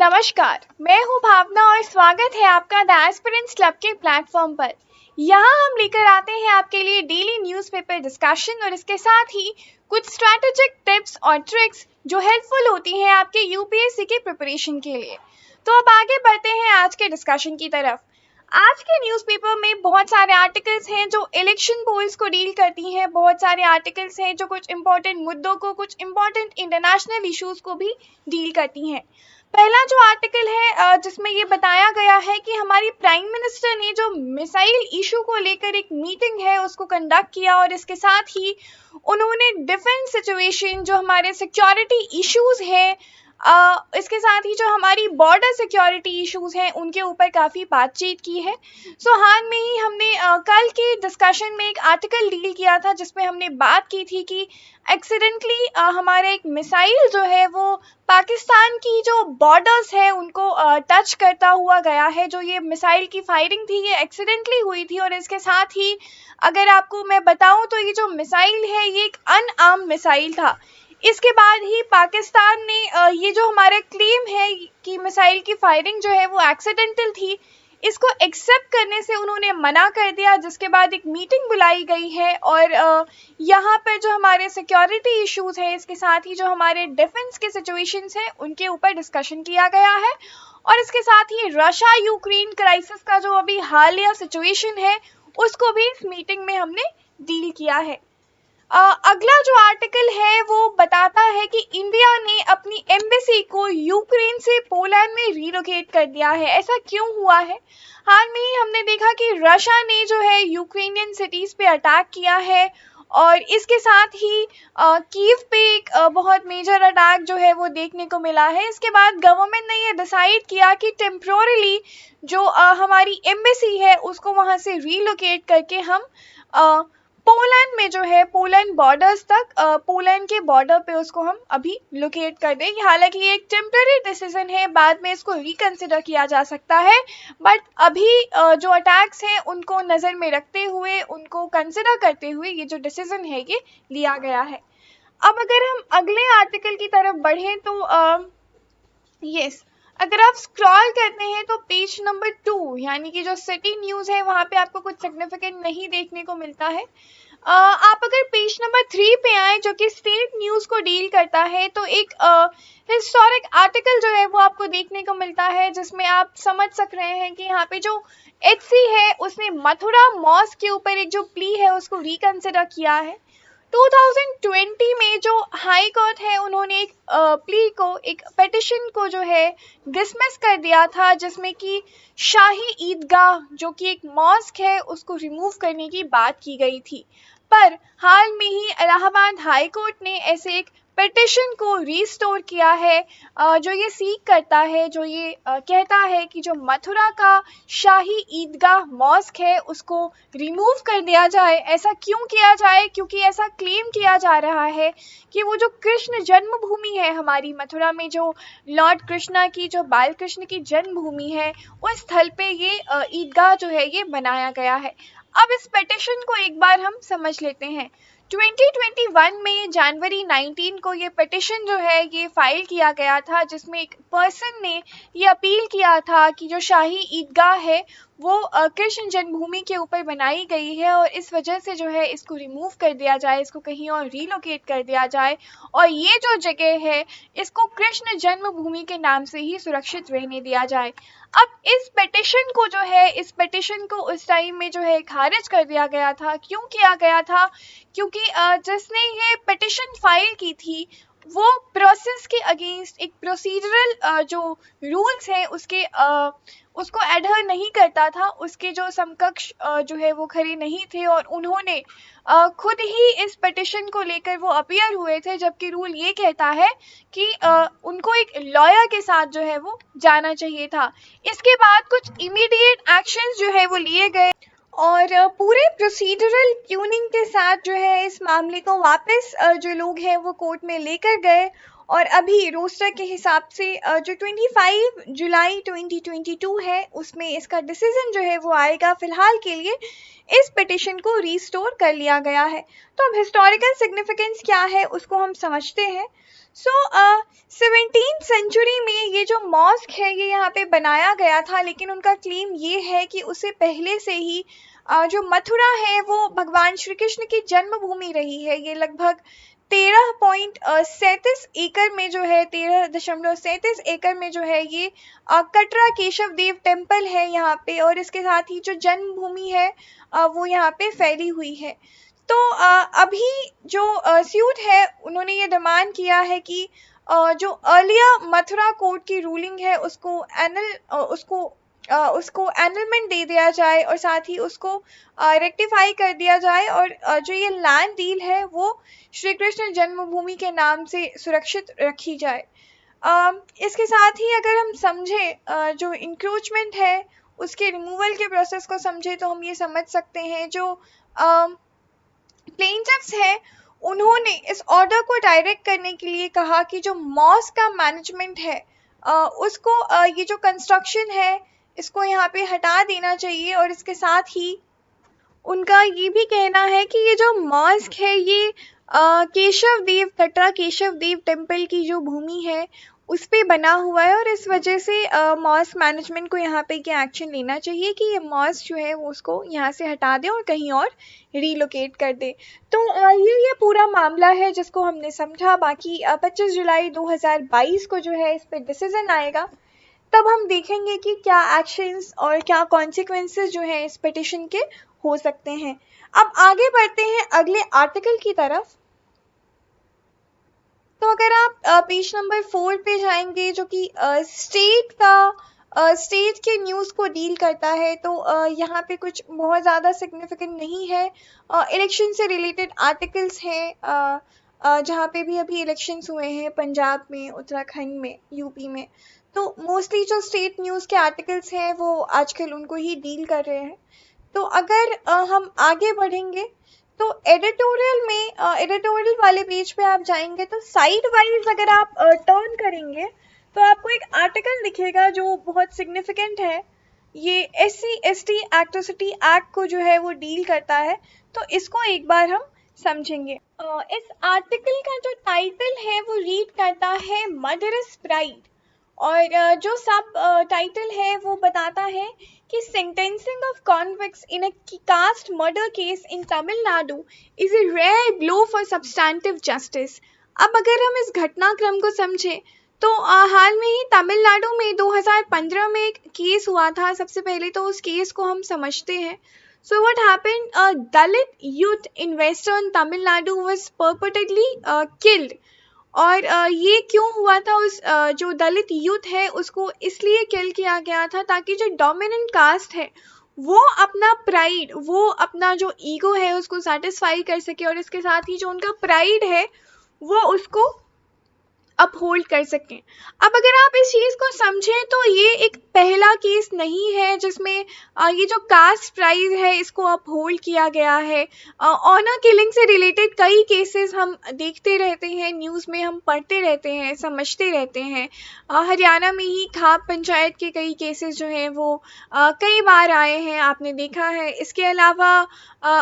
नमस्कार, मैं हूँ भावना और स्वागत है आपका द एस्पिरेंट्स क्लब के प्लेटफॉर्म पर। यहाँ हम लेकर आते हैं आपके लिए डेली न्यूज़पेपर डिस्कशन और इसके साथ ही कुछ स्ट्रैटेजिक टिप्स और ट्रिक्स जो हेल्पफुल होती हैं आपके यूपीएससी के प्रिपरेशन के लिए। तो अब आगे बढ़ते हैं आज के डिस्कशन की तरफ। आज के न्यूज़पेपर में बहुत सारे आर्टिकल्स हैं जो इलेक्शन पोल्स को डील करती हैं, बहुत सारे आर्टिकल्स हैं जो कुछ इंपॉर्टेंट मुद्दों को, कुछ इंपॉर्टेंट इंटरनेशनल इश्यूज को भी डील करती हैं। पहला जो आर्टिकल है जिसमें ये बताया गया है कि हमारी प्राइम मिनिस्टर ने जो मिसाइल इशू को लेकर एक मीटिंग है उसको कंडक्ट किया और इसके साथ ही उन्होंने डिफेंस सिचुएशन, जो हमारे सिक्योरिटी इश्यूज हैं, इसके साथ ही जो हमारी बॉर्डर सिक्योरिटी इश्यूज हैं उनके ऊपर काफ़ी बातचीत की है। हाल में ही हमने कल के डिस्कशन में एक आर्टिकल डील किया था जिसमें हमने बात की थी कि एक्सीडेंटली हमारे एक मिसाइल जो है वो पाकिस्तान की जो बॉर्डर्स है उनको टच करता हुआ गया है। जो ये मिसाइल की फायरिंग थी ये एक्सीडेंटली हुई थी और इसके साथ ही अगर आपको मैं बताऊं तो ये जो मिसाइल है ये एक अनआर्म्ड मिसाइल था। इसके बाद ही पाकिस्तान ने ये जो हमारा क्लेम है कि मिसाइल की फायरिंग जो है वो एक्सीडेंटल थी, इसको एक्सेप्ट करने से उन्होंने मना कर दिया, जिसके बाद एक मीटिंग बुलाई गई है और यहाँ पर जो हमारे सिक्योरिटी इश्यूज हैं इसके साथ ही जो हमारे डिफेंस के सिचुएशंस हैं उनके ऊपर डिस्कशन किया गया है। और इसके साथ ही रशिया यूक्रेन क्राइसिस का जो अभी हालिया सिचुएशन है उसको भी इस मीटिंग में हमने डील किया है। अगला जो आर्टिकल है वो बताता है कि इंडिया ने अपनी एम्बेसी को यूक्रेन से पोलैंड में रिलोकेट कर दिया है। ऐसा क्यों हुआ है? हाल में ही हमने देखा कि रशिया ने जो है यूक्रेनियन सिटीज पे अटैक किया है और इसके साथ ही कीव पे एक बहुत मेजर अटैक जो है वो देखने को मिला है। इसके बाद गवर्नमेंट ने ये डिसाइड किया कि टेम्पोरली जो हमारी एम्बेसी है उसको वहाँ से रिलोकेट करके हम पोलैंड में जो है पोलैंड बॉर्डर्स तक, पोलैंड के बॉर्डर पे उसको हम अभी लोकेट कर दें। हालांकि ये एक टेम्पररी डिसीजन है, बाद में इसको रिकंसिडर किया जा सकता है, बट अभी जो अटैक्स हैं उनको नज़र में रखते हुए, उनको कंसिडर करते हुए ये जो डिसीजन है ये लिया गया है। अब अगर हम अगले आर्टिकल की तरफ बढ़ें तो अगर आप स्क्रॉल करते हैं तो पेज नंबर 2 यानी कि जो सिटी न्यूज़ है वहाँ पे आपको कुछ सिग्निफिकेंट नहीं देखने को मिलता है। आप अगर पेज नंबर 3 पे आए जो कि स्टेट न्यूज़ को डील करता है तो एक हिस्टोरिक आर्टिकल जो है वो आपको देखने को मिलता है जिसमें आप समझ सक रहे हैं कि यहाँ पे जो एचसी है उसने मथुरा मॉस्क के ऊपर एक जो प्ली है उसको रिकंसिडर किया है। 2020 में जो हाई कोर्ट है उन्होंने एक प्ली को, एक पिटिशन को जो है डिसमिस कर दिया था जिसमें कि शाही ईदगाह जो कि एक मॉस्क है उसको रिमूव करने की बात की गई थी। पर हाल में ही इलाहाबाद हाई कोर्ट ने ऐसे एक पिटिशन को रिस्टोर किया है जो ये सीख करता है, जो ये कहता है कि जो मथुरा का शाही ईदगाह मॉस्क है उसको रिमूव कर दिया जाए। ऐसा क्यों किया जाए? क्योंकि ऐसा क्लेम किया जा रहा है कि वो जो कृष्ण जन्मभूमि है हमारी मथुरा में, जो लॉर्ड कृष्णा की, जो बाल कृष्ण की जन्मभूमि है, उस स्थल पे ये ईदगाह जो है ये बनाया गया है। अब इस पिटिशन को एक बार हम समझ लेते हैं। 2021 में जनवरी 19 को ये पिटिशन जो है ये फाइल किया गया था जिसमें एक पर्सन ने ये अपील किया था कि जो शाही ईदगाह है वो कृष्ण जन्मभूमि के ऊपर बनाई गई है और इस वजह से जो है इसको रिमूव कर दिया जाए, इसको कहीं और रिलोकेट कर दिया जाए और ये जो जगह है इसको कृष्ण जन्मभूमि के नाम से ही सुरक्षित रहने दिया जाए। अब इस पिटिशन को जो है, इस पिटिशन को उस टाइम में जो है खारिज कर दिया गया था। क्यों किया गया था? क्योंकि जिसने ये पिटिशन फाइल की थी वो प्रोसेस के अगेंस्ट एक प्रोसीजरल जो रूल्स हैं उसको एडहर नहीं करता था, उसके जो समकक्ष जो है वो खड़े नहीं थे और उन्होंने खुद ही इस पिटिशन को लेकर वो अपीयर हुए थे, जबकि रूल ये कहता है कि उनको एक लॉयर के साथ जो है वो जाना चाहिए था। इसके बाद कुछ इमीडिएट एक्शंस जो है वो लिए गए और पूरे प्रोसीजरल ट्यूनिंग के साथ जो है इस मामले को वापस जो लोग हैं वो कोर्ट में लेकर गए और अभी रोस्टर के हिसाब से जो 25 जुलाई 2022 है उसमें इसका डिसीजन जो है वो आएगा। फिलहाल के लिए इस पिटिशन को रिस्टोर कर लिया गया है। तो अब हिस्टोरिकल सिग्निफिकेंस क्या है उसको हम समझते हैं। सो 17th सेंचुरी में ये जो मॉस्क है ये यहाँ पे बनाया गया था, लेकिन उनका क्लेम ये है कि उससे पहले से ही जो मथुरा है वो भगवान श्री कृष्ण की जन्मभूमि रही है। ये लगभग 13.37 एकड़ में जो है 13.37 एकड़ में जो है ये कटरा केशव देव टेम्पल है यहाँ पे, और इसके साथ ही जो जन्मभूमि है वो यहाँ पे फैली हुई है। तो अभी जो सूट है उन्होंने ये डिमांड किया है कि जो अर्लियर मथुरा कोर्ट की रूलिंग है उसको एनलमेंट दे दिया जाए और साथ ही उसको रेक्टिफाई कर दिया जाए, और जो ये लैंड डील है वो श्री कृष्ण जन्मभूमि के नाम से सुरक्षित रखी जाए। इसके साथ ही अगर हम समझें जो इंक्रोचमेंट है उसके रिमूवल के प्रोसेस को समझे तो हम ये समझ सकते हैं जो प्लेंटिफ्स है उन्होंने इस ऑर्डर को डायरेक्ट करने के लिए कहा कि जो मॉस्क का मैनेजमेंट है उसको ये जो कंस्ट्रक्शन है इसको यहाँ पे हटा देना चाहिए, और इसके साथ ही उनका ये भी कहना है कि ये जो मॉस्क है ये केशव देव कटरा केशव देव टेम्पल की जो भूमि है उस पे बना हुआ है, और इस वजह से मॉस्क मैनेजमेंट को यहाँ पे क्या एक्शन लेना चाहिए कि ये मॉस्क जो है वो उसको यहाँ से हटा दे और कहीं और रीलोकेट कर दे। तो ये पूरा मामला है जिसको हमने समझा। बाकी 25 जुलाई 2022 को जो है इस पे डिसीजन आएगा, तब हम देखेंगे कि क्या एक्शंस और क्या कॉन्सिक्वेंसेस जो हैं इस पिटिशन के हो सकते हैं। अब आगे बढ़ते हैं अगले आर्टिकल की तरफ। तो अगर आप पेज नंबर 4 पे जाएंगे जो कि स्टेट के न्यूज़ को डील करता है, तो यहाँ पे कुछ बहुत ज़्यादा सिग्निफिकेंट नहीं है। इलेक्शन से रिलेटेड आर्टिकल्स हैं जहाँ पे भी अभी इलेक्शंस हुए हैं पंजाब में, उत्तराखंड में, यूपी में। तो मोस्टली जो स्टेट न्यूज़ के आर्टिकल्स हैं वो आजकल उनको ही डील कर रहे हैं। तो अगर हम आगे बढ़ेंगे तो एडिटोरियल वाले पेज पे आप जाएंगे तो साइड वाइज अगर आप टर्न करेंगे तो आपको एक आर्टिकल दिखेगा जो बहुत सिग्निफिकेंट है। ये SC/ST एट्रोसिटी एक्ट को जो है वो डील करता है, तो इसको एक बार हम समझेंगे। इस आर्टिकल का जो टाइटल है वो रीड करता है मदरस प्राइड, और जो सब टाइटल है वो बताता है कि sentencing of convicts in a caste murder case in Tamil Nadu is a rare blow for substantive justice। अब अगर हम इस घटनाक्रम को समझें तो हाल में ही तमिलनाडु में 2015 में एक केस हुआ था। सबसे पहले तो उस केस को हम समझते हैं। So what happened? A Dalit youth in western Tamil Nadu was purportedly killed। और ये क्यों हुआ था? उस जो दलित यूथ है उसको इसलिए किल किया गया था ताकि जो डोमिनेंट कास्ट है वो अपना प्राइड, वो अपना जो ईगो है उसको सेटिस्फाई कर सके, और इसके साथ ही जो उनका प्राइड है वो उसको अपहोल्ड कर सकें। अब अगर आप इस चीज़ को समझें तो ये एक पहला केस नहीं है जिसमें ये जो कास्ट प्राइड है इसको अपहोल्ड किया गया है। ऑनर किलिंग से रिलेटेड कई केसेस हम देखते रहते हैं, न्यूज़ में हम पढ़ते रहते हैं, समझते रहते हैं। हरियाणा में ही खाप पंचायत के कई केसेस जो हैं वो कई बार आए हैं, आपने देखा है। इसके अलावा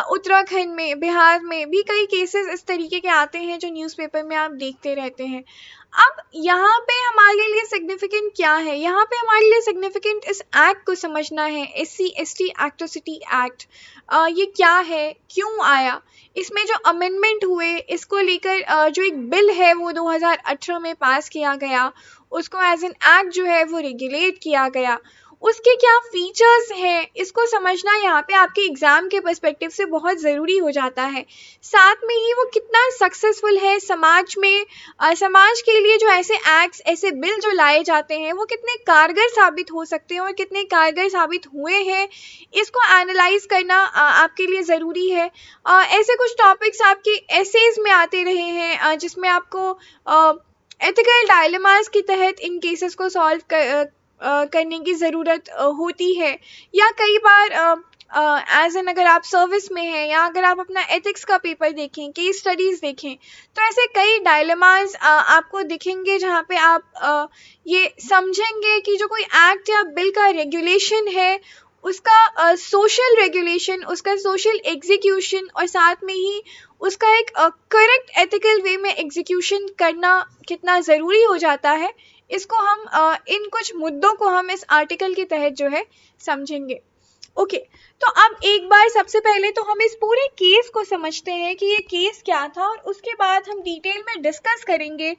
उत्तराखंड में, बिहार में भी कई केसेस इस तरीके के आते हैं जो न्यूज़पेपर में आप देखते रहते हैं। अब यहाँ पे हमारे लिए सिग्निफिकेंट क्या है? यहाँ पे हमारे लिए सिग्निफिकेंट इस एक्ट को समझना है, SC/ST एट्रोसिटी एक्ट। ये क्या है, क्यों आया, इसमें जो अमेंडमेंट हुए इसको लेकर जो एक बिल है वो 2018 में पास किया गया, उसको एज एन एक्ट जो है वो रेगुलेट किया गया, उसके क्या फीचर्स हैं इसको समझना यहाँ पे आपके एग्जाम के पर्सपेक्टिव से बहुत ज़रूरी हो जाता है। साथ में ही वो कितना सक्सेसफुल है समाज में, समाज के लिए जो ऐसे एक्ट्स, ऐसे बिल जो लाए जाते हैं वो कितने कारगर साबित हो सकते हैं और कितने कारगर साबित हुए हैं, इसको एनालाइज करना आपके लिए ज़रूरी है। ऐसे कुछ टॉपिक्स आपके एसेज में आते रहे हैं जिसमें आपको एथिकल डायलेमास के तहत इन केसेस को सॉल्व करने की ज़रूरत होती है, या कई बार एज एन अगर आप सर्विस में हैं या अगर आप अपना एथिक्स का पेपर देखें, केस स्टडीज़ देखें, तो ऐसे कई डायलेमास आपको दिखेंगे जहाँ पे आप ये समझेंगे कि जो कोई एक्ट या बिल का रेगुलेशन है उसका सोशल रेगुलेशन, उसका सोशल एग्जीक्यूशन और साथ में ही उसका एक करेक्ट एथिकल वे में एग्जीक्यूशन करना कितना ज़रूरी हो जाता है, इसको हम इन कुछ मुद्दों को हम इस आर्टिकल के तहत जो है समझेंगे। ओके, तो अब एक बार सबसे पहले तो हम इस पूरे केस को समझते हैं कि ये केस क्या था और उसके बाद हम डिटेल में डिस्कस करेंगे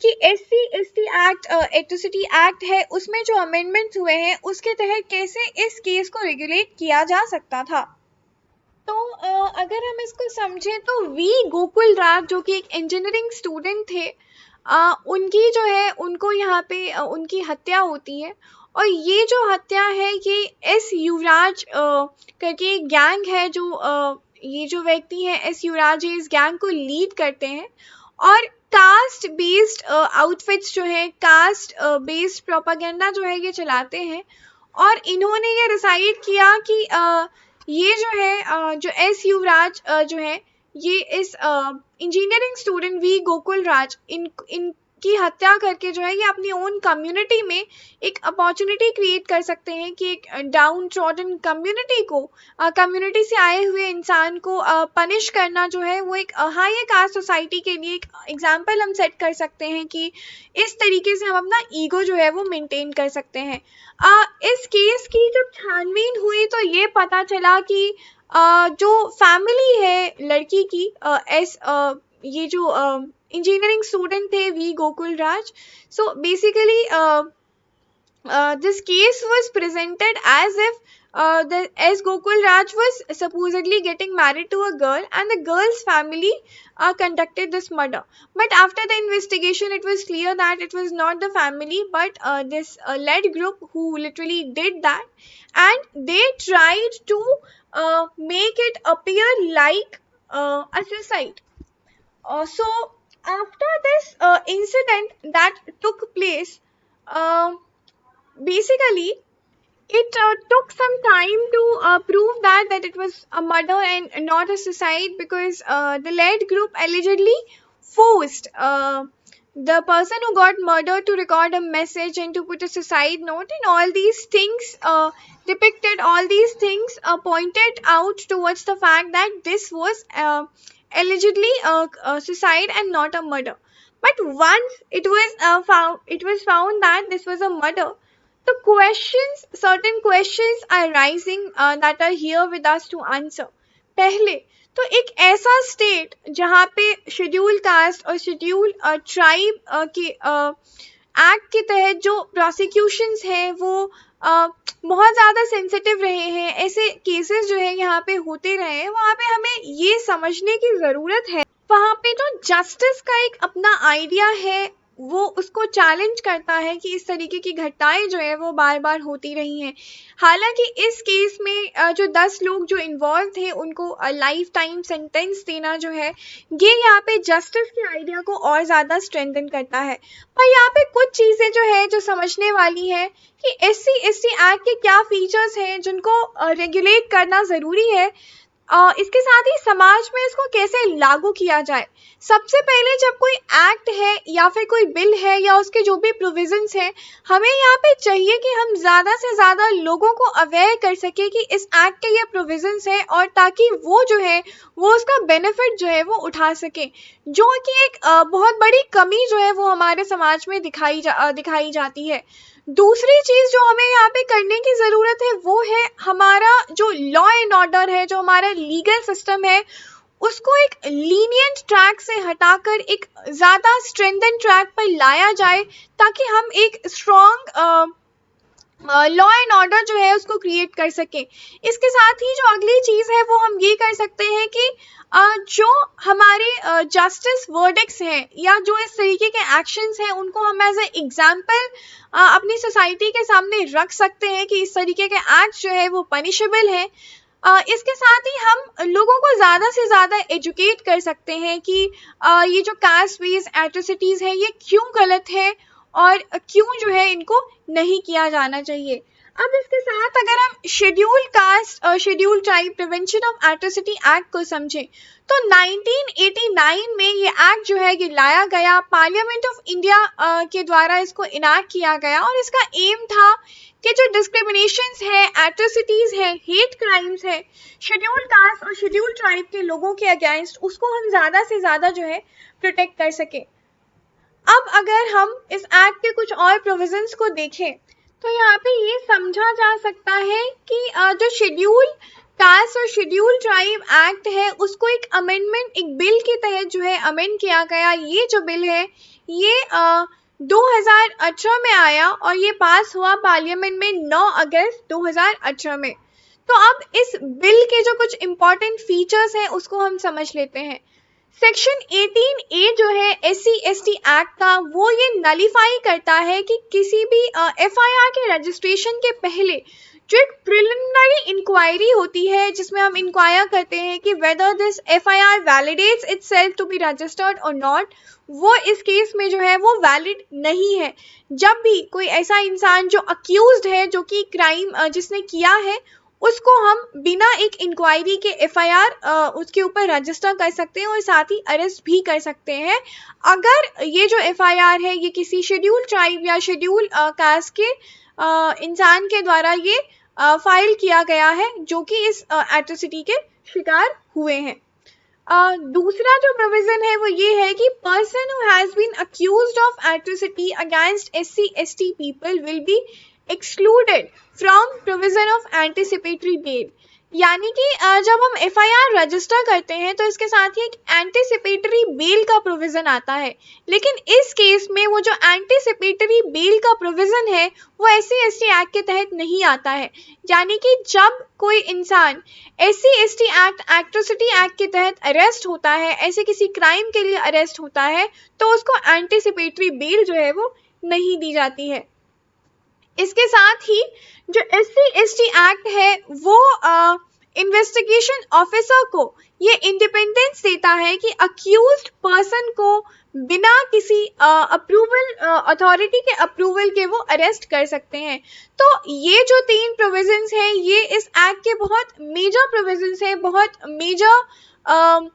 कि SC/ST एक्ट, एट्रोसिटी एक्ट है, उसमें जो अमेंडमेंट्स हुए हैं उसके तहत कैसे इस केस को रेगुलेट किया जा सकता था। तो अगर हम इसको समझें तो वी गोकुल राज जो कि एक इंजीनियरिंग स्टूडेंट थे, उनकी जो है उनको यहाँ पे उनकी हत्या होती है और ये जो हत्या है ये एस युवराज करके एक गैंग है जो ये जो व्यक्ति है एस युवराज इस गैंग को लीड करते हैं और कास्ट बेस्ड आउटफिट्स जो है, कास्ट बेस्ड प्रोपागेंडा जो है ये चलाते हैं और इन्होंने ये डिसाइड किया कि ये जो है जो एस युवराज जो है ये इस इंजीनियरिंग स्टूडेंट वी गोकुल राज इनकी हत्या करके जो है ये अपनी ओन कम्युनिटी में एक अपॉर्चुनिटी क्रिएट कर सकते हैं कि एक डाउन ट्रॉडन कम्युनिटी को, कम्युनिटी से आए हुए इंसान को पनिश करना जो है वो एक हाई कास्ट सोसाइटी के लिए एक एग्जाम्पल हम सेट कर सकते हैं कि इस तरीके से हम अपना ईगो जो है वो मेंटेन कर सकते हैं। इस केस की जब छानबीन हुई तो ये पता चला कि जो फैमिली है लड़की की, ये जो इंजीनियरिंग स्टूडेंट थे V Gokul Raj, so basically this case was presented as if as Gokul Raj was supposedly getting married to a girl and the girl's family conducted this murder. But after the investigation, it was clear that it was not the family but this led group who literally did that, and they tried to make it appear like a suicide. So after this incident that took place, basically it took some time to prove that it was a murder and not a suicide because the lead group allegedly forced the person who got murdered to record a message and to put a suicide note, and all these things depicted, all these things pointed out towards the fact that this was allegedly a suicide and not a murder. But once it was found that this was a murder, the questions, certain questions are rising that are here with us to answer. पहले तो एक ऐसा state जहाँ पे schedule caste और schedule tribe के act के तहत जो प्रोसिक्यूशंस हैं वो बहुत ज़्यादा सेंसिटिव रहे हैं, ऐसे केसेस जो है यहाँ पे होते रहे हैं, वहाँ पे हमें ये समझने की ज़रूरत है वहाँ पे जो जस्टिस का एक अपना आइडिया है वो उसको चैलेंज करता है कि इस तरीके की घटनाएं जो है वो बार बार होती रही हैं। हालांकि इस केस में जो 10 लोग जो इन्वॉल्व थे उनको लाइफ टाइम सेंटेंस देना जो है ये यहाँ पे जस्टिस के आइडिया को और ज़्यादा स्ट्रेंथन करता है। पर यहाँ पे कुछ चीज़ें जो है जो समझने वाली है कि SC/ST एक्ट के क्या फीचर्स हैं जिनको रेगुलेट करना ज़रूरी है, इसके साथ ही समाज में इसको कैसे लागू किया जाए। सबसे पहले जब कोई एक्ट है या फिर कोई बिल है या उसके जो भी प्रोविजंस हैं, हमें यहाँ पे चाहिए कि हम ज़्यादा से ज़्यादा लोगों को अवेयर कर सके कि इस एक्ट के ये प्रोविजंस हैं और ताकि वो जो है वो उसका बेनिफिट जो है वो उठा सके, जो कि एक बहुत बड़ी कमी जो है वो हमारे समाज में दिखाई जाती है। दूसरी चीज़ जो हमें यहाँ पे करने की ज़रूरत है वो है हमारा जो लॉ एंड ऑर्डर है, जो हमारा लीगल सिस्टम है उसको एक लीनियंट ट्रैक से हटाकर एक ज़्यादा स्ट्रेंथन ट्रैक पर लाया जाए ताकि हम एक स्ट्रॉन्ग लॉ एंड ऑर्डर जो है उसको क्रिएट कर सके। इसके साथ ही जो अगली चीज़ है वो हम ये कर सकते हैं कि जो हमारे जस्टिस वर्डिक्ट्स हैं या जो इस तरीके के एक्शंस हैं उनको हम एज ए एग्जाम्पल अपनी सोसाइटी के सामने रख सकते हैं कि इस तरीके के एक्ट जो है वो पनिशेबल है। इसके साथ ही हम लोगों को ज़्यादा से ज़्यादा एजुकेट कर सकते हैं कि ये जो कास्ट बेस्ड एट्रोसिटीज़ है ये क्यों गलत है और क्यों जो है इनको नहीं किया जाना चाहिए। अब इसके साथ अगर हम शेड्यूल कास्ट और schedule tribe prevention of atrocity act को समझें तो 1989 में ये एक्ट जो है ये लाया गया, पार्लियामेंट ऑफ इंडिया के द्वारा इसको इनाक्ट किया गया और इसका एम था कि जो डिस्क्रिमिनेशंस है, एट्रोसिटीज है, हेट क्राइम्स है शेड्यूल कास्ट और शेड्यूल ट्राइब के लोगों के अगेंस्ट, उसको हम ज़्यादा से ज़्यादा जो है प्रोटेक्ट कर सके। अब अगर हम इस एक्ट के कुछ और प्रोविजंस को देखें तो यहाँ पे ये समझा जा सकता है कि जो शेड्यूल कास्ट और शेड्यूल ट्राइब एक्ट है उसको एक अमेंडमेंट, एक बिल के तहत जो है अमेंड किया गया। ये जो बिल है ये 2018 में आया और ये पास हुआ पार्लियामेंट में 9 अगस्त 2018 में। तो अब इस बिल के जो कुछ इम्पोर्टेंट फीचर्स हैं उसको हम समझ लेते हैं। सेक्शन 18A जो है SC/ST एक्ट का, वो ये नलीफाई करता है कि किसी भी FIR के रजिस्ट्रेशन के पहले जो एक प्रिलिमिनरी इंक्वायरी होती है जिसमें हम इंक्वायर करते हैं कि whether this FIR validates itself to be registered और नॉट, वो इस केस में जो है वो वैलिड नहीं है। जब भी कोई ऐसा इंसान जो अक्यूज्ड है, जो कि क्राइम जिसने किया है, उसको हम बिना एक इंक्वायरी के FIR उसके ऊपर रजिस्टर कर सकते हैं और साथ ही अरेस्ट भी कर सकते हैं अगर ये जो FIR है ये किसी शेड्यूल ट्राइब या शेड्यूल कास्ट के इंसान के द्वारा ये फाइल किया गया है जो कि इस एट्रोसिटी के शिकार हुए हैं। दूसरा जो प्रोविजन है वो ये है कि person who has been accused of atrocity against SC/ST people will be excluded from provision of anticipatory bail. यानी कि जब हम FIR रजिस्टर करते हैं तो इसके साथ ही एक एंटीसिपेटरी बेल का प्रोविजन आता है, लेकिन इस केस में वो जो एंटीसिपेटरी बेल का प्रोविजन है वो SC/ST एक्ट के तहत नहीं आता है। यानी कि जब कोई इंसान SC/ST एक्ट, एट्रोसिटी एक्ट के तहत अरेस्ट होता है, ऐसे किसी क्राइम के लिए अरेस्ट होता है, तो उसको एंटीसिपेटरी बेल जो है वो नहीं दी जाती है। इसके साथ ही जो SC/ST एक्ट है वो इन्वेस्टिगेशन ऑफिसर को ये इंडिपेंडेंस देता है कि अक्यूज्ड पर्सन को बिना किसी अप्रूवल, अथॉरिटी के अप्रूवल के वो अरेस्ट कर सकते हैं। तो ये जो 3 प्रोविजंस हैं ये इस एक्ट के बहुत मेजर प्रोविजंस हैं, बहुत मेजर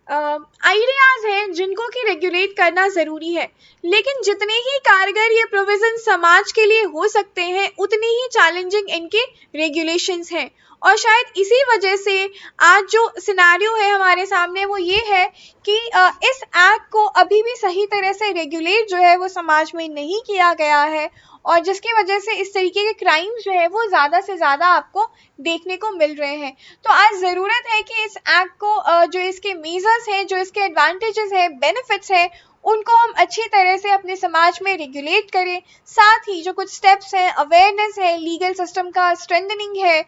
आइडियाज हैं जिनको कि रेगुलेट करना ज़रूरी है। लेकिन जितने ही कारगर ये प्रोविज़न समाज के लिए हो सकते हैं उतनी ही चैलेंजिंग इनके रेगुलेशंस हैं और शायद इसी वजह से आज जो सिनेरियो है हमारे सामने वो ये है कि इस एक्ट को अभी भी सही तरह से रेगुलेट जो है वो समाज में नहीं किया गया है और जिसकी वजह से इस तरीके के क्राइम्स जो है वो ज़्यादा से ज़्यादा आपको देखने को मिल रहे हैं। तो आज ज़रूरत है कि इस एक्ट को जो इसके मेजर्स हैं, जो इसके एडवांटेजेस हैं, बेनिफिट्स हैं, उनको हम अच्छी तरह से अपने समाज में रेगुलेट करें। साथ ही जो कुछ स्टेप्स हैं, अवेयरनेस है, लीगल सिस्टम का स्ट्रेंथनिंग है,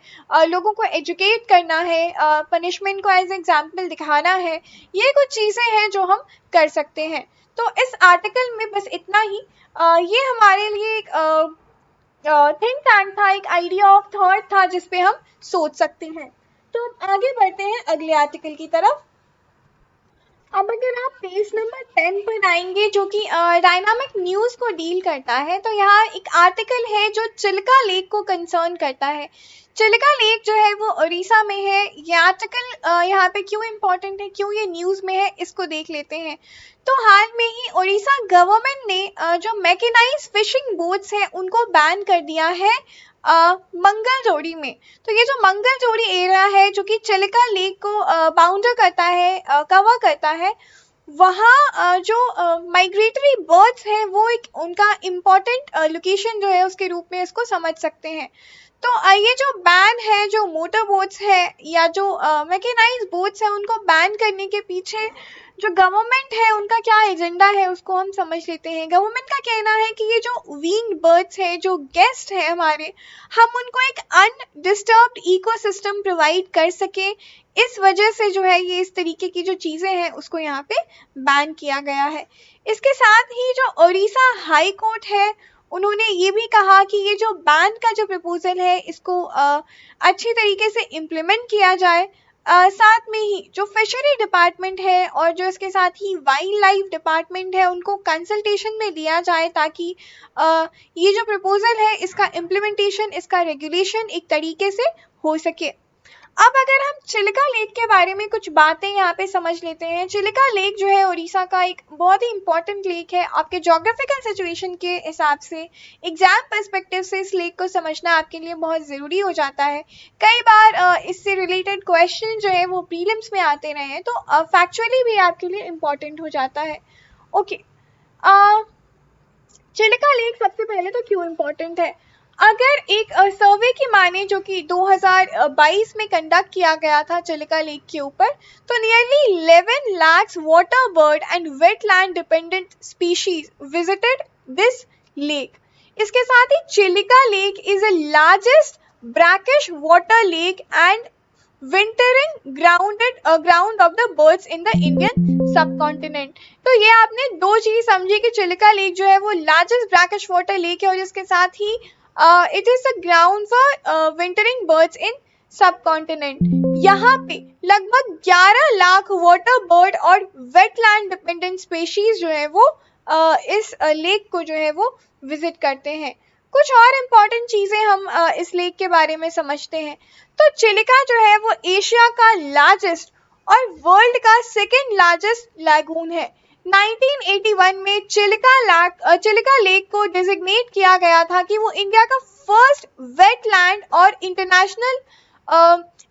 लोगों को एजुकेट करना है, पनिशमेंट को एज एग्जाम्पल दिखाना है, ये कुछ चीज़ें हैं जो हम कर सकते हैं। तो इस आर्टिकल में बस इतना ही। ये हमारे लिए एक थिंक टैंक था, एक आइडिया ऑफ थॉट था जिस पे हम सोच सकते हैं। तो अब आगे बढ़ते हैं अगले आर्टिकल की तरफ। अब अगर आप पेज नंबर 10 पर आएंगे जो कि डायनामिक न्यूज़ को डील करता है, तो यहाँ एक आर्टिकल है जो चिल्का लेक को कंसर्न करता है। चिल्का लेक जो है वो उड़ीसा में है। ये आर्टिकल यहाँ पे क्यों इम्पोर्टेंट है, क्यों ये न्यूज़ में है, इसको देख लेते हैं। तो हाल में ही उड़ीसा गवर्नमेंट ने जो मैकेनाइज फिशिंग बोट्स हैं उनको बैन कर दिया है मंगल जोड़ी में। तो ये जो मंगल जोड़ी एरिया है जो कि चिल्का लेक को बाउंडर करता है, कवर करता है, वहाँ जो माइग्रेटरी बर्ड्स हैं वो एक उनका इम्पॉर्टेंट लोकेशन जो है उसके रूप में इसको समझ सकते हैं। तो ये जो बैन है, जो मोटर बोट्स है या जो मैकेनाइज बोट्स है उनको बैन करने के पीछे जो गवर्नमेंट है उनका क्या एजेंडा है उसको हम समझ लेते हैं। गवर्नमेंट का कहना है कि ये जो वींड बर्ड्स हैं, जो गेस्ट हैं हमारे, हम उनको एक अनडिस्टर्ब्ड इकोसिस्टम प्रोवाइड कर सके, इस वजह से जो है ये इस तरीके की जो चीज़ें हैं उसको यहाँ पे बैन किया गया है। इसके साथ ही जो उड़ीसा हाई कोर्ट है उन्होंने ये भी कहा कि ये जो बैन का जो प्रपोजल है इसको अच्छी तरीके से इम्प्लीमेंट किया जाए। साथ में ही जो फिशरी डिपार्टमेंट है और जो इसके साथ ही वाइल्ड लाइफ डिपार्टमेंट है उनको कंसल्टेशन में दिया जाए, ताकि ये जो प्रपोजल है इसका इम्प्लीमेंटेशन, इसका रेगुलेशन एक तरीके से हो सके। अब अगर हम चिलिका लेक के बारे में कुछ बातें यहाँ पे समझ लेते हैं। चिलिका लेक जो है उड़ीसा का एक बहुत ही इम्पोर्टेंट लेक है। आपके जोग्राफिकल सिचुएशन के हिसाब से, एग्जाम पर्सपेक्टिव से इस लेक को समझना आपके लिए बहुत ज़रूरी हो जाता है। कई बार इससे रिलेटेड क्वेश्चन जो है वो प्रीलिम्स में आते रहे हैं, तो फैक्चुअली भी आपके लिए इम्पोर्टेंट हो जाता है। ओके, चिलिका लेक सबसे पहले तो क्यों इम्पोर्टेंट है? अगर एक सर्वे की माने जो कि 2022 में कंडक्ट किया गया था चिलिका लेक के ऊपर, तो nearly 11 lakhs water bird and wetland dependent species visited this lake. इसके साथ ही Chilika lake is the largest brackish water lake and wintering ground of the birds in the Indian subcontinent. तो ये आपने दो चीज समझी कि चिलिका लेक जो है वो लार्जेस्ट ब्रैकिश वाटर लेक है और इसके साथ ही it is the ground for wintering birds in subcontinent. यहाँ पे लगभग 11 लाख वाटर बर्ड और वेटलैंड डिपेंडेंट स्पेशीज जो है वो इस लेक को जो है वो विजिट करते हैं। कुछ और इम्पोर्टेंट चीजें हम इस लेक के बारे में समझते हैं। तो चिलिका जो है वो एशिया का लार्जेस्ट और वर्ल्ड का सेकेंड लार्जेस्ट लैगून है। 1981 में चिलिका लेक को डिजिग्नेट किया गया था कि वो इंडिया का फर्स्ट वेटलैंड और इंटरनेशनल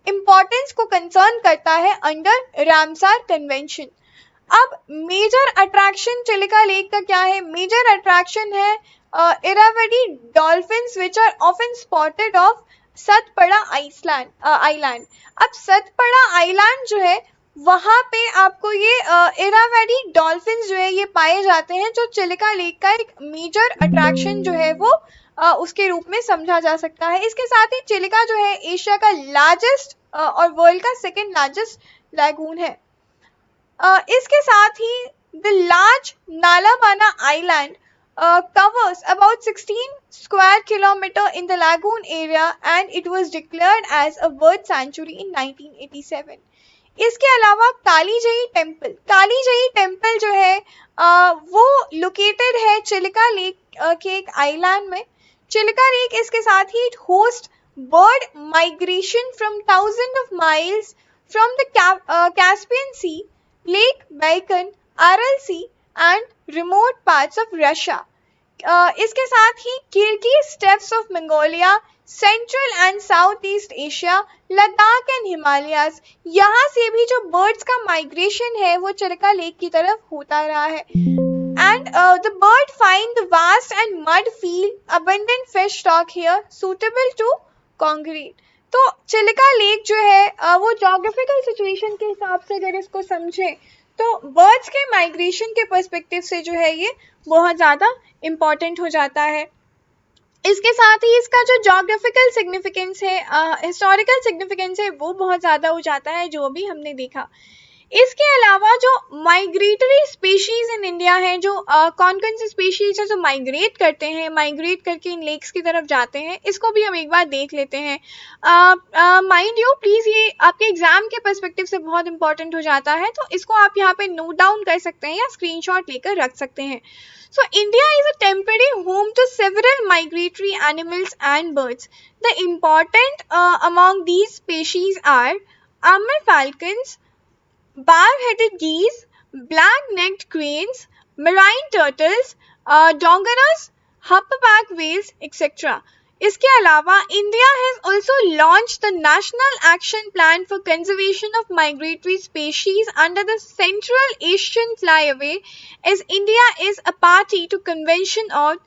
इम्पोर्टेंस को कंसर्न करता है अंडर रामसार कन्वेंशन। अब मेजर अट्रैक्शन चिलिका लेक का क्या है? मेजर अट्रैक्शन है Irrawaddy dolphins which are often spotted off Satpada island. अब सतपड़ा आइलैंड जो है वहां पे आपको ये इरावदी डॉल्फिन्स जो है ये पाए जाते हैं, जो चिलिका लेक का एक मेजर अट्रैक्शन जो है वो उसके रूप में समझा जा सकता है। इसके साथ ही चिलिका जो है एशिया का लार्जेस्ट और वर्ल्ड का सेकेंड लार्जेस्ट लैगून है। इसके साथ ही the large Nalabana island covers about 16 square kilometer in the lagoon area and it was declared as a bird sanctuary in 1987. इसके अलावा कालीजई टेम्पल जो है वो लोकेटेड है चिलिका लेक के एक आइलैंड में। चिलिका लेक इसके साथ ही host bird migration from thousand of miles from the Caspian Sea, lake Baikal, Aral Sea and remote parts of Russia. इसके साथ ही Kyrgyz steppes of Mongolia, central and south east Asia, Ladakh and Himalayas, यहाँ से भी जो बर्ड्स का migration है वो चिलिका लेक की तरफ होता रहा है। And the bird find the vast and mud field abundant fish stock here suitable to concrete. तो चिलिका लेक जो है वो जोग्राफिकल सिचुएशन के हिसाब से अगर इसको समझे तो बर्ड्स के माइग्रेशन के पर्सपेक्टिव से जो है ये बहुत ज़्यादा इम्पॉर्टेंट हो जाता है। इसके साथ ही इसका जो जोग्राफिकल सिग्निफिकेंस है, हिस्टोरिकल सिग्निफिकेंस है, वो बहुत ज़्यादा हो जाता है, जो भी हमने देखा। इसके अलावा जो माइग्रेटरी स्पीशीज इन इंडिया है, जो कौन से स्पीशीज है जो माइग्रेट करते हैं, माइग्रेट करके इन लेक्स की तरफ जाते हैं, इसको भी हम एक बार देख लेते हैं। माइंड यू प्लीज़ ये आपके एग्जाम के पर्सपेक्टिव से बहुत इंपॉर्टेंट हो जाता है, तो इसको आप यहाँ पे नोट डाउन कर सकते हैं या स्क्रीनशॉट लेकर रख सकते हैं। So India is a temporary home to several migratory animals and birds. The important among these species are Amur falcons, bar-headed geese, black-necked cranes, marine turtles, dongoras, humpback whales, etc. इसके अलावा India has also launch the national action plan for conservation of migratory species under the central Asian flyway as India is a party to convention on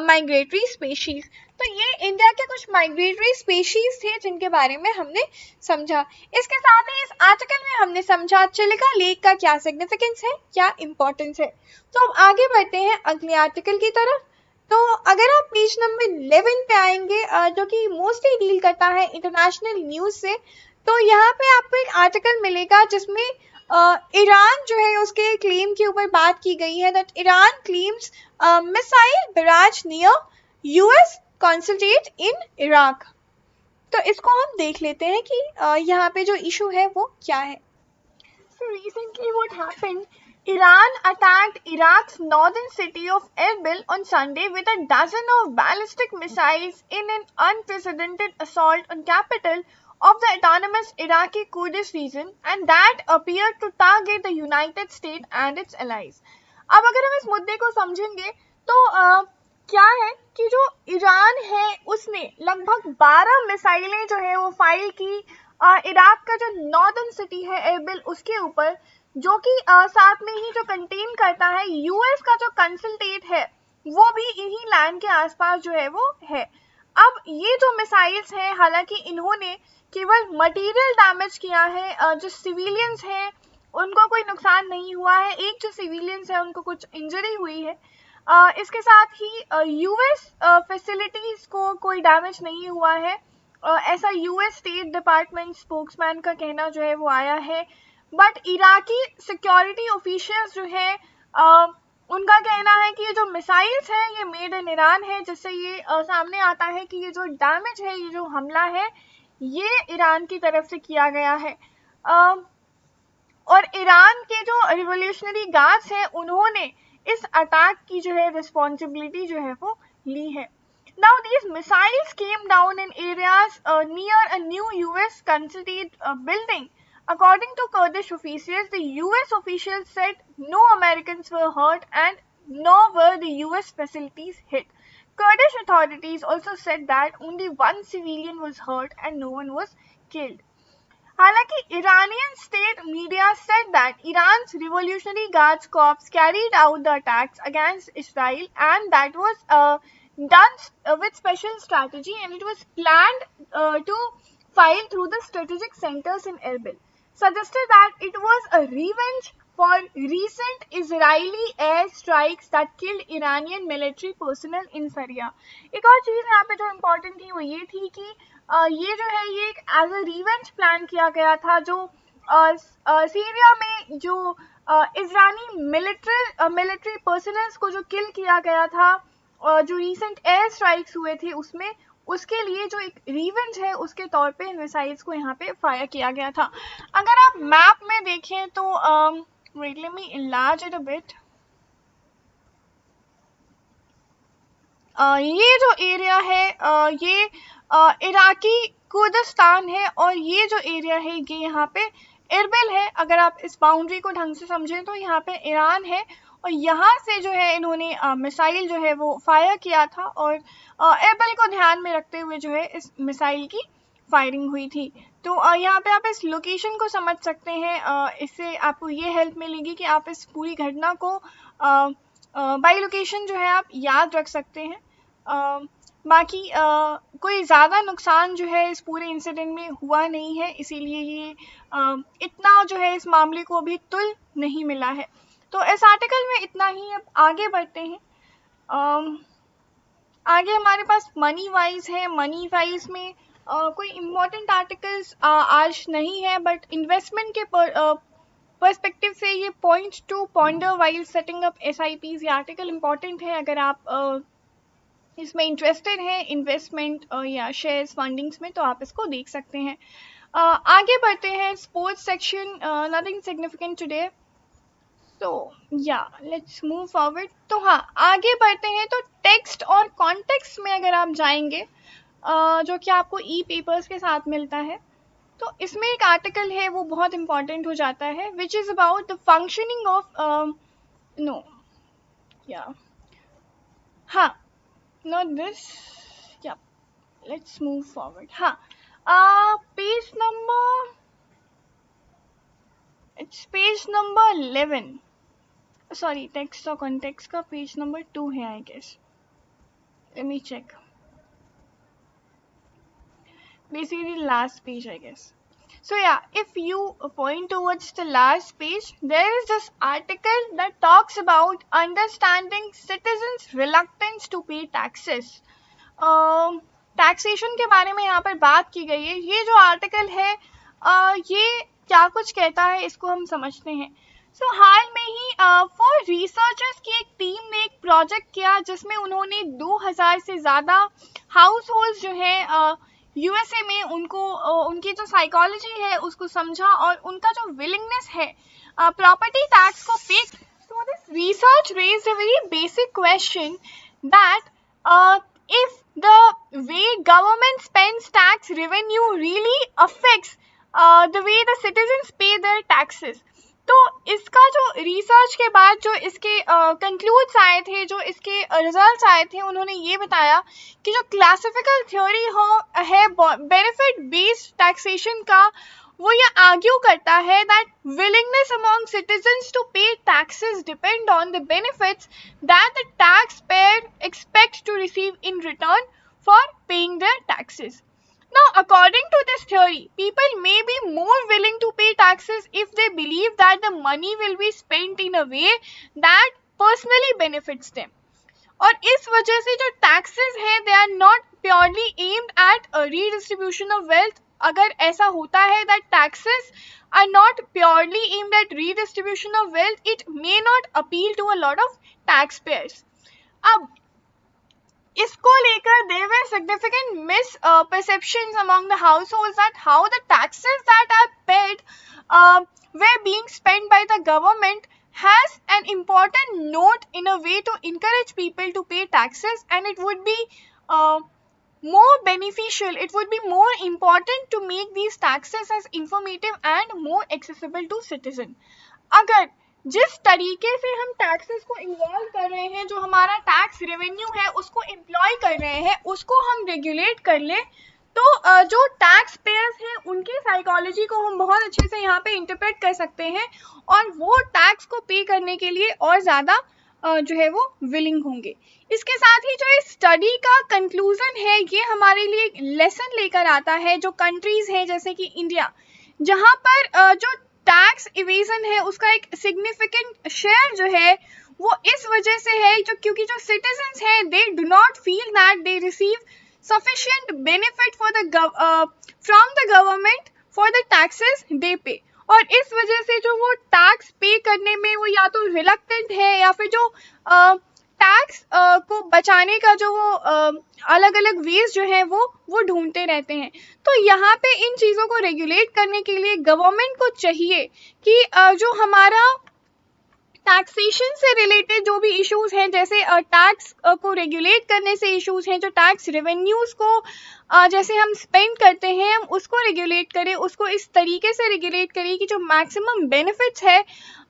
migratory species. तो ये India के कुछ migratory species थे जिनके बारे में हमने समझा। इसके साथ ही इस आर्टिकल में हमने समझा चिलिका लेक का क्या सिग्निफिकेंस है, क्या इंपॉर्टेंस है। तो अब आगे बढ़ते हैं अगले आर्टिकल की तरफ। तो अगर आप पेज नंबर 11 पे आएंगे जो कि मोस्टली डील करता है इंटरनेशनल न्यूज़ से, तो यहाँ पे आपको एक आर्टिकल मिलेगा जिसमें ईरान जो है उसके क्लेम के ऊपर बात की गई है that Iran claims missile barrage near US concentrate in Iraq. तो इसको हम देख लेते हैं कि यहाँ पे जो इशू है वो क्या है। So recently what happened, Iran attacked Iraq's northern city of Erbil on Sunday with a dozen of ballistic missiles in an unprecedented assault on capital of the autonomous Iraqi Kurdish region, and that appeared to target the United States and its allies. अब अगर हम इस मुद्दे को समझेंगे तो क्या है कि जो ईरान है उसने लगभग 12 मिसाइलें जो है वो फायर की इराक का जो नॉर्दर्न सिटी है एरबिल उसके ऊपर, जो कि साथ में ही जो कंटेन करता है यूएस का जो कंसल्टेट है वो भी इन्हीं लैंड के आसपास जो है वो है। अब ये जो मिसाइल्स हैं, हालांकि इन्होंने केवल मटेरियल डैमेज किया है, जो सिविलियंस हैं उनको कोई नुकसान नहीं हुआ है, एक जो सिविलियंस है उनको कुछ इंजरी हुई है। इसके साथ ही यूएस फैसिलिटीज को कोई डैमेज नहीं हुआ है, ऐसा यूएस स्टेट डिपार्टमेंट स्पोक्समैन का कहना जो है वो आया है। बट इराकी सिक्योरिटी ऑफिशियल्स जो है उनका कहना है कि ये जो मिसाइल्स है ये मेड इन ईरान है, जिससे ये सामने आता है कि ये जो डैमेज है, ये जो हमला है ये ईरान की तरफ से किया गया है। और ईरान के जो रिवोल्यूशनरी गार्ड्स हैं उन्होंने इस अटैक की जो है रिस्पॉन्सिबिलिटी जो है वो ली है। Now these missiles came down in areas near a new US consulate building. According to Kurdish officials, the US officials said no Americans were hurt and nor were the US facilities hit. Kurdish authorities also said that only one civilian was hurt and no one was killed. हालांकि Iranian state media said that Iran's Revolutionary Guards Corps carried out the attacks against Israel and that was done with special strategy and it was planned to fire through the strategic centers in Erbil, suggested that it was a revenge for recent Israeli air strikes that killed Iranian military personnel in Syria. एक और चीज़ यहाँ पे जो important थी वो ये थी कि ये जो है ये एक एज अ रिवेंज प्लान किया गया था, जो सीरिया में जो इजरायली मिलिट्री पर्सनल्स को जो किल किया गया था, जो रीसेंट एयर स्ट्राइक्स हुए थे उसमें, उसके लिए जो एक रिवेंज है उसके तौर पे मिसाइल्स को यहाँ पे फायर किया गया था। अगर आप मैप में देखें तो wait, let me enlarge it a bit. ये जो एरिया है ये इराकी कुर्दिस्तान है और ये जो एरिया है ये यहाँ पे एरबिल है। अगर आप इस बाउंड्री को ढंग से समझें तो यहाँ पे ईरान है और यहाँ से जो है इन्होंने मिसाइल जो है वो फायर किया था और एरबिल को ध्यान में रखते हुए जो है इस मिसाइल की फायरिंग हुई थी। तो यहाँ पे आप इस लोकेशन को समझ सकते हैं, इससे आपको ये हेल्प मिलेगी कि आप इस पूरी घटना को बाई लोकेशन जो है आप याद रख सकते हैं। बाकी कोई ज़्यादा नुकसान जो है इस पूरे इंसिडेंट में हुआ नहीं है, इसीलिए ये इतना जो है इस मामले को अभी तुल नहीं मिला है। तो इस आर्टिकल में इतना ही। अब आगे बढ़ते हैं। आगे हमारे पास मनी वाइज है। मनी वाइज में कोई इम्पोर्टेंट आर्टिकल्स आज नहीं है, बट इन्वेस्टमेंट के पर्सपेक्टिव से ये point two ponder while setting up SIPs, ये आर्टिकल इम्पॉर्टेंट है अगर आप इसमें इंटरेस्टेड हैं इन्वेस्टमेंट या शेयर्स फंडिंग्स में, तो आप इसको देख सकते हैं। आगे बढ़ते हैं। Sports section, nothing significant today, तो या लेट्स मूव फॉरवर्ड। तो हाँ, आगे बढ़ते हैं। तो टेक्स्ट और कॉन्टेक्स्ट में अगर आप जाएंगे, जो कि आपको ई पेपर्स के साथ मिलता है, तो इसमें एक आर्टिकल है वो बहुत इंपॉर्टेंट हो जाता है, which is about the functioning of हाँ, not this, yeah, let's move forward. Page number, it's page number 11, sorry, text or context का page number 2 है I guess, let me check, basically last page I guess. So yeah, if you point towards the last page, there is this article that talks about understanding citizens' reluctance to pay taxes. Taxation के बारे में यहाँ पर बात की गई है। ये जो आर्टिकल है ये क्या कुछ कहता है इसको हम समझते हैं। सो हाल में ही फॉर रिसर्चर्स की एक टीम ने एक प्रोजेक्ट किया जिसमें उन्होंने 2000 से ज़्यादा हाउस होल्ड जो है यूएसए में उनकी जो साइकोलॉजी है उसको समझा और उनका जो विलिंगनेस है प्रॉपर्टी टैक्स को पे। So this research raised a very basic question that if the way government spends tax revenue really affects the way the citizens pay their taxes. तो इसका जो रिसर्च के बाद जो इसके कंक्लूड्स आए थे, जो इसके रिजल्ट्स आए थे, उन्होंने ये बताया कि जो क्लासिफिकल थ्योरी है बेनिफिट बेस्ड टैक्सेशन का, वो ये आर्ग्यू करता है that willingness among citizens to pay taxes depend on the benefits that the tax payer expect to receive in return for paying their taxes. Now, according to this theory, people may be more willing to pay taxes if they believe that the money will be spent in a way that personally benefits them. और इस वजह से जो taxes हैं, they are not purely aimed at a redistribution of wealth. अगर ऐसा होता है that taxes are not purely aimed at redistribution of wealth, it may not appeal to a lot of taxpayers. अब इसको लेकर there were significant misperceptions among the households that how the taxes that are paid were being spent by the government has an important note in a way to encourage people to pay taxes, and it would be more beneficial, it would be more important to make these taxes as informative and more accessible to citizen. अगर जिस तरीके से हम taxes को involve कर रहे हैं, जो हमारा टैक्स रेवेन्यू है उसको एम्प्लॉय कर रहे हैं, उसको हम रेगुलेट कर ले, तो जो टैक्स पेयर्स हैं उनकी साइकोलॉजी को हम बहुत अच्छे से यहाँ पे इंटरप्रेट कर सकते हैं और वो टैक्स को पे करने के लिए और ज़्यादा जो है वो विलिंग होंगे. इसके साथ ही जो इस स्टडी का कंक्लूजन है, ये हमारे लिए एक लेसन लेकर आता है जो कंट्रीज हैं जैसे कि इंडिया, जहाँ पर जो टैक्स इवेजन है उसका एक सिग्निफिकेंट शेयर जो है वो इस वजह से है जो क्योंकि जो सिटीजन्स हैं they do not feel that they receive sufficient benefit for the from the government for the taxes they pay, और इस वजह से जो वो टैक्स पे करने में वो या तो रिलक्टेंट है या फिर जो टैक्स को बचाने का जो वो अलग अलग वेज जो है वो ढूंढते रहते हैं. तो यहाँ पे इन चीज़ों को रेगुलेट करने के लिए गवर्नमेंट को चाहिए कि जो हमारा टैक्सेशन से रिलेटेड जो भी इश्यूज हैं, जैसे टैक्स को रेगुलेट करने से इश्यूज हैं, जो टैक्स रेवेन्यूज को जैसे हम स्पेंड करते हैं, हम उसको रेगुलेट करें, उसको इस तरीके से रेगुलेट करें कि जो मैक्सिमम बेनिफिट्स है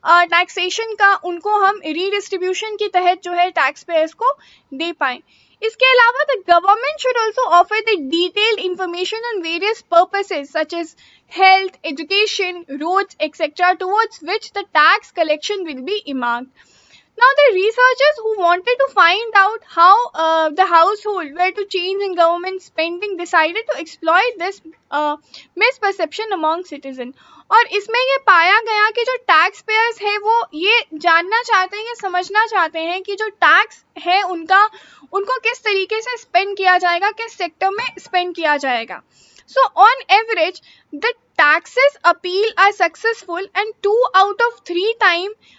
टैक्सेशन का उनको हम रीडिस्ट्रीब्यूशन के तहत जो है टैक्स पेयर्स को दे पाएं. इसके अलावा the government should also offer the detailed information on various purposes such as health, education, roads, etc., towards which the tax collection will be earmarked. Now, the researchers who wanted to find out how the household were to change in government spending decided to exploit this misperception among citizens. और इसमें ये पाया गया कि जो tax payers है वो ये जानना चाहते हैं, ये समझना चाहते हैं कि जो टैक्स है उनको किस तरीके से स्पेंड किया जाएगा, किस सेक्टर में स्पेंड किया जाएगा. So on average, the taxes appeal are successful, and 2 out of 3 times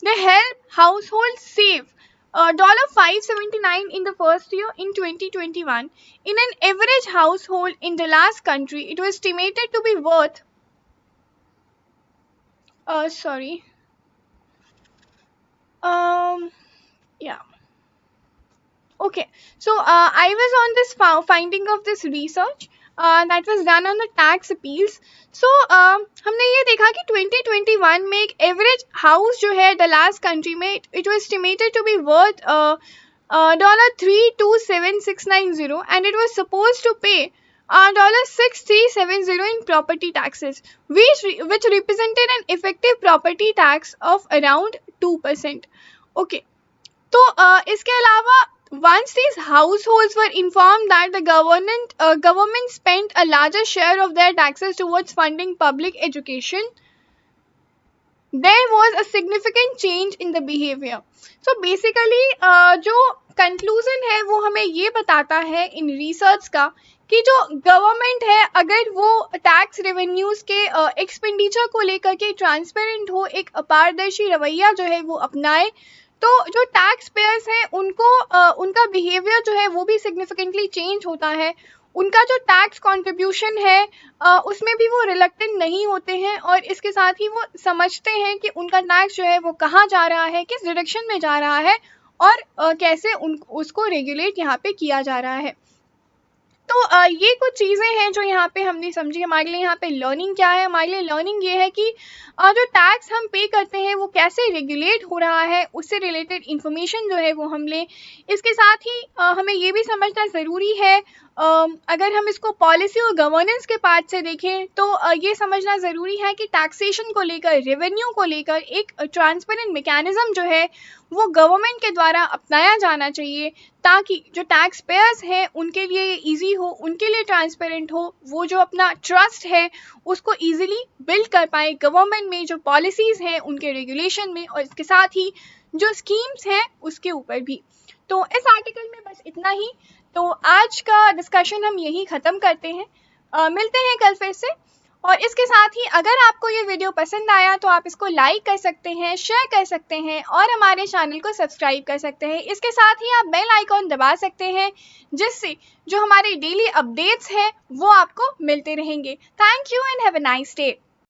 they help households save $579 in the first year in 2021. In an average household in the last country, it was estimated to be worth Okay, so I was on this finding of this research that was done on the tax appeals. So हमने ये देखा कि 2021 में एक average house जो है the last country में it was estimated to be worth $327,690 and it was supposed to pay $6,370 in property taxes, which represented an effective property tax of around 2%. Okay, तो इसके अलावा once these households were informed that the government spent a larger share of their taxes towards funding public education, there was a significant change in the behavior. So basically जो conclusion है वो हमें ये बताता है इन research का कि जो गवर्नमेंट है अगर वो टैक्स रेवेन्यूज के एक्सपेंडिचर को लेकर के ट्रांसपेरेंट हो, एक पारदर्शी रवैया जो है वो अपनाए, तो जो टैक्स पेयर्स हैं उनको उनका बिहेवियर जो है वो भी सिग्निफिकेंटली चेंज होता है, उनका जो टैक्स कंट्रीब्यूशन है उसमें भी वो रिलक्टेंट नहीं होते हैं, और इसके साथ ही वो समझते हैं कि उनका टैक्स जो है वो कहाँ जा रहा है, किस डायरेक्शन में जा रहा है, और कैसे उसको रेगुलेट यहाँ पे किया जा रहा है। तो ये कुछ चीज़ें हैं जो यहाँ पे हमने समझी। हमारे लिए यहाँ पे लर्निंग क्या है? हमारे लिए लर्निंग ये है कि जो टैक्स हम पे करते हैं वो कैसे रेगुलेट हो रहा है, उससे रिलेटेड इन्फॉर्मेशन जो है वो हम लें। इसके साथ ही हमें ये भी समझना ज़रूरी है, अगर हम इसको पॉलिसी और गवर्नेंस के पार्ट से देखें तो ये समझना ज़रूरी है कि टैक्सेशन को लेकर, रेवेन्यू को लेकर एक ट्रांसपेरेंट मैकेनिज्म जो है वो गवर्नमेंट के द्वारा अपनाया जाना चाहिए, ताकि जो टैक्स पेयर्स हैं उनके लिए ये ईजी हो, उनके लिए ट्रांसपेरेंट हो, वो जो अपना ट्रस्ट है उसको ईजिली बिल्ड कर पाए गवर्नमेंट में, जो पॉलिसीज़ हैं उनके रेगुलेशन में, और इसके साथ ही जो स्कीम्स हैं उसके ऊपर भी। तो इस आर्टिकल में बस इतना ही। तो आज का डिस्कशन हम यहीं ख़त्म करते हैं। मिलते हैं कल फिर से। और इसके साथ ही अगर आपको ये वीडियो पसंद आया तो आप इसको लाइक कर सकते हैं, शेयर कर सकते हैं और हमारे चैनल को सब्सक्राइब कर सकते हैं। इसके साथ ही आप बेल आइकॉन दबा सकते हैं, जिससे जो हमारे डेली अपडेट्स हैं वो आपको मिलते रहेंगे। Thank you and have a nice day.